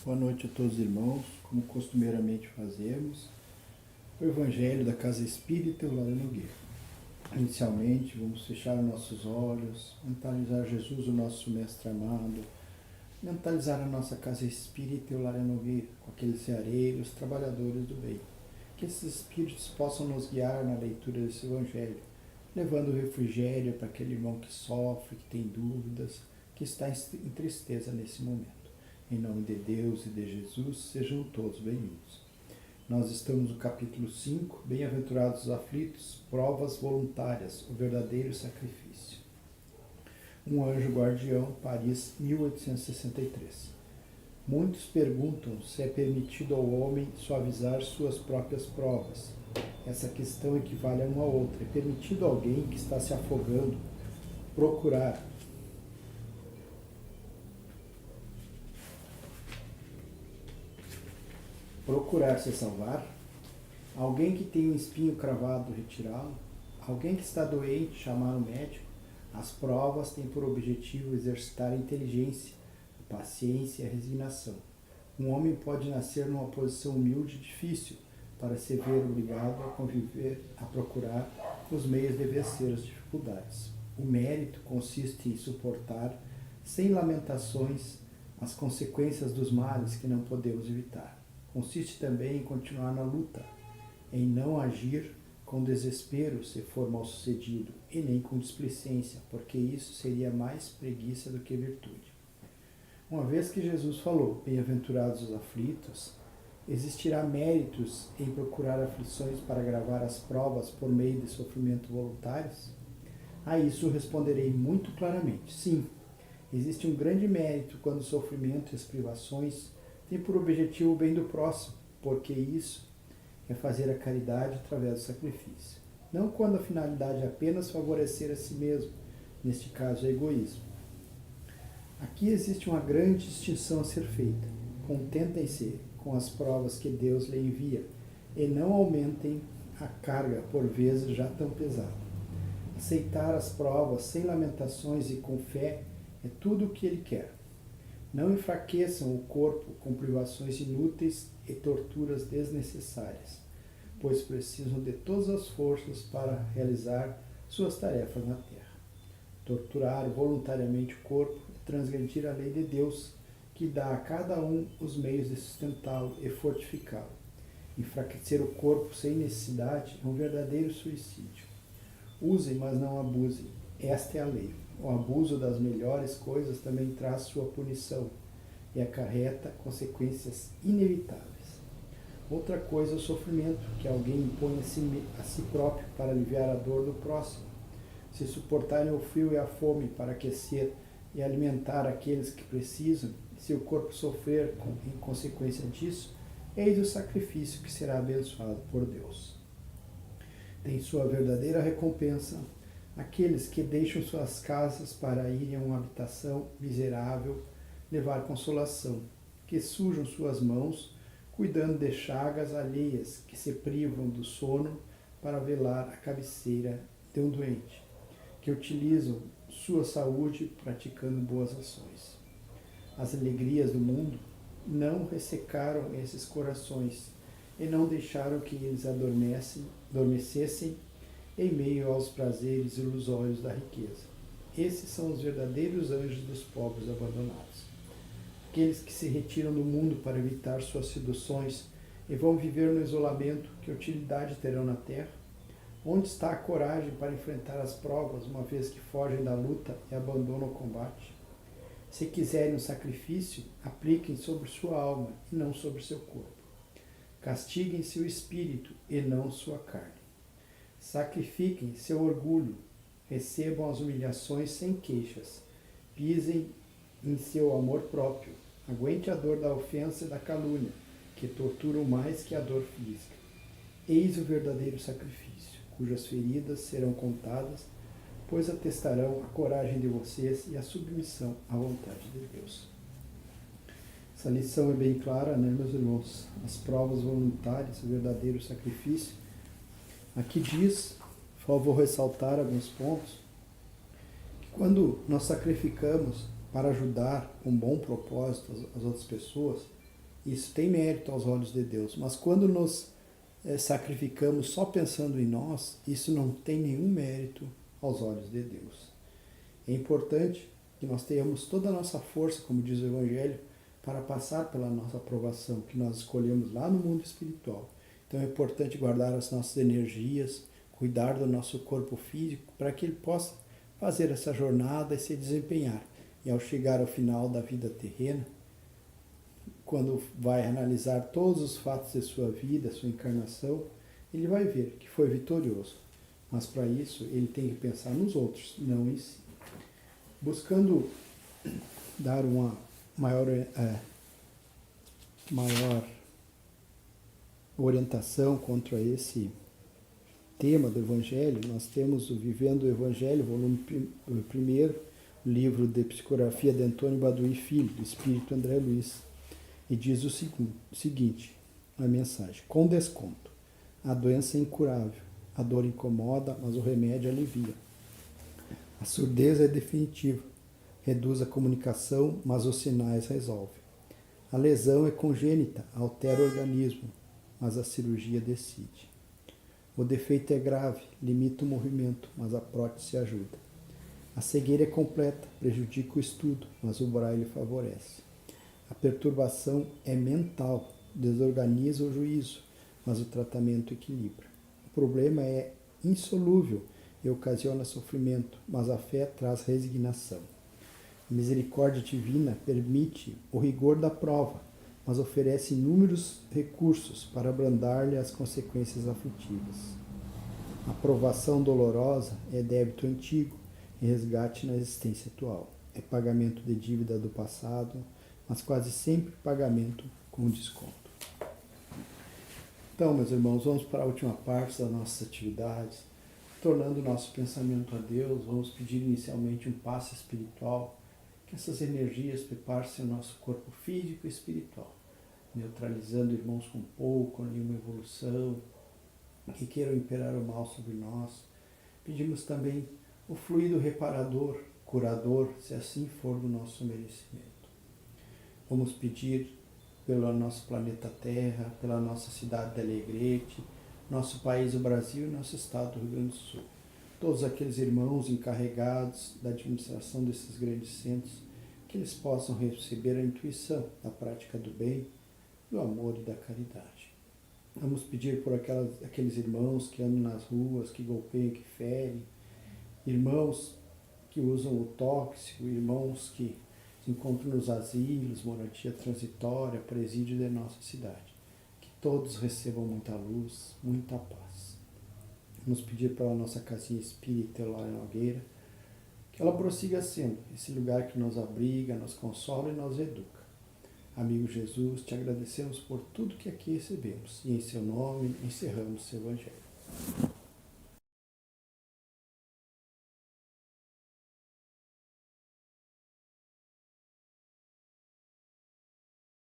Boa noite a todos os irmãos, como costumeiramente fazemos, o Evangelho da Casa Espírita Eulália Nogueira. Inicialmente, vamos fechar nossos olhos, mentalizar Jesus, o nosso Mestre amado, mentalizar a nossa Casa Espírita Eulália Nogueira, com aqueles ceareiros, trabalhadores do bem. Que esses espíritos possam nos guiar na leitura desse Evangelho, levando o refrigério para aquele irmão que sofre, que tem dúvidas, que está em tristeza nesse momento. Em nome de Deus e de Jesus, sejam todos bem-vindos. Nós estamos no capítulo 5, Bem-aventurados os aflitos, provas voluntárias, o verdadeiro sacrifício. Um anjo guardião, Paris, 1863. Muitos perguntam se é permitido ao homem suavizar suas próprias provas. Essa questão equivale a uma outra. É permitido a alguém que está se afogando procurar se salvar? Alguém que tem um espinho cravado, retirá-lo? Alguém que está doente, chamar o médico? As provas têm por objetivo exercitar a inteligência, a paciência e a resignação. Um homem pode nascer numa posição humilde e difícil para se ver obrigado a conviver, a procurar os meios de vencer as dificuldades. O mérito consiste em suportar, sem lamentações, as consequências dos males que não podemos evitar. Consiste também em continuar na luta, em não agir com desespero se for mal sucedido, e nem com displicência, porque isso seria mais preguiça do que virtude. Uma vez que Jesus falou, bem-aventurados os aflitos, existirá méritos em procurar aflições para agravar as provas por meio de sofrimento voluntários? A isso responderei muito claramente, sim. Existe um grande mérito quando o sofrimento e as privações tem por objetivo o bem do próximo, porque isso é fazer a caridade através do sacrifício. Não quando a finalidade é apenas favorecer a si mesmo, neste caso é egoísmo. Aqui existe uma grande distinção a ser feita. Contentem-se com as provas que Deus lhe envia e não aumentem a carga, por vezes já tão pesada. Aceitar as provas sem lamentações e com fé é tudo o que Ele quer. Não enfraqueçam o corpo com privações inúteis e torturas desnecessárias, pois precisam de todas as forças para realizar suas tarefas na terra. Torturar voluntariamente o corpo é transgredir a lei de Deus, que dá a cada um os meios de sustentá-lo e fortificá-lo. Enfraquecer o corpo sem necessidade é um verdadeiro suicídio. Usem, mas não abusem. Esta é a lei. O abuso das melhores coisas também traz sua punição e acarreta consequências inevitáveis. Outra coisa é o sofrimento, que alguém impõe a si próprio para aliviar a dor do próximo. Se suportarem o frio e a fome para aquecer e alimentar aqueles que precisam, se o corpo sofrer em consequência disso, eis o sacrifício que será abençoado por Deus. Tem sua verdadeira recompensa aqueles que deixam suas casas para irem a uma habitação miserável levar consolação, que sujam suas mãos cuidando de chagas alheias, que se privam do sono para velar a cabeceira de um doente, que utilizam sua saúde praticando boas ações. As alegrias do mundo não ressecaram esses corações e não deixaram que eles adormecessem em meio aos prazeres ilusórios da riqueza. Esses são os verdadeiros anjos dos pobres abandonados. Aqueles que se retiram do mundo para evitar suas seduções e vão viver no isolamento, que utilidade terão na terra? Onde está a coragem para enfrentar as provas, uma vez que fogem da luta e abandonam o combate? Se quiserem um sacrifício, apliquem sobre sua alma e não sobre seu corpo. Castiguem seu espírito e não sua carne. Sacrifiquem seu orgulho, recebam as humilhações sem queixas, pisem em seu amor próprio, aguente a dor da ofensa e da calúnia, que torturam mais que a dor física. Eis o verdadeiro sacrifício, cujas feridas serão contadas, pois atestarão a coragem de vocês e a submissão à vontade de Deus. Essa lição é bem clara, né, meus irmãos? As provas voluntárias, o verdadeiro sacrifício. Aqui diz, por favor, ressaltar alguns pontos, que quando nós sacrificamos para ajudar com bom propósito as outras pessoas, Isso tem mérito aos olhos de Deus, mas quando nos sacrificamos só pensando em nós, isso não tem nenhum mérito aos olhos de Deus. É importante que nós tenhamos toda a nossa força, como diz o Evangelho, para passar pela nossa aprovação, que nós escolhemos lá no mundo espiritual. Então é importante guardar as nossas energias, cuidar do nosso corpo físico, para que ele possa fazer essa jornada e se desempenhar. E ao chegar ao final da vida terrena, quando vai analisar todos os fatos de sua vida, sua encarnação, ele vai ver que foi vitorioso. Mas para isso ele tem que pensar nos outros, não em si. Buscando dar uma maior orientação contra esse tema do Evangelho, nós temos o Vivendo o Evangelho, volume 1, livro de psicografia de Antônio Baduy Filho, do Espírito André Luiz, e diz o seguinte, a mensagem: com desconto, a doença é incurável, a dor incomoda, mas o remédio alivia. A surdez é definitiva, reduz a comunicação, mas os sinais resolve. A lesão é congênita, altera o organismo, mas a cirurgia decide. O defeito é grave, limita o movimento, mas a prótese ajuda. A cegueira é completa, prejudica o estudo, mas o braille favorece. A perturbação é mental, desorganiza o juízo, mas o tratamento equilibra. O problema é insolúvel e ocasiona sofrimento, mas a fé traz resignação. A misericórdia divina permite o rigor da prova, mas oferece inúmeros recursos para abrandar-lhe as consequências aflitivas. A provação dolorosa é débito antigo e resgate na existência atual. É pagamento de dívida do passado, mas quase sempre pagamento com desconto. Então, meus irmãos, vamos para a última parte das nossas atividades, tornando o nosso pensamento a Deus. Vamos pedir inicialmente um passe espiritual, que essas energias preparem o nosso corpo físico e espiritual, neutralizando irmãos com pouco, nenhuma evolução, que queiram imperar o mal sobre nós. Pedimos também o fluido reparador, curador, se assim for do nosso merecimento. Vamos pedir pelo nosso planeta Terra, pela nossa cidade de Alegrete, nosso país, o Brasil, e nosso estado do Rio Grande do Sul. Todos aqueles irmãos encarregados da administração desses grandes centros, que eles possam receber a intuição da prática do bem, do amor e da caridade. Vamos pedir por aqueles irmãos que andam nas ruas, que golpeiam, que ferem, irmãos que usam o tóxico, irmãos que se encontram nos asilos, moradia transitória, presídio de nossa cidade. Que todos recebam muita luz, muita paz. Vamos pedir para a nossa casinha espírita lá em Nogueira, que ela prossiga sendo esse lugar que nos abriga, nos consola e nos educa. Amigo Jesus, te agradecemos por tudo que aqui recebemos e em seu nome encerramos o Evangelho.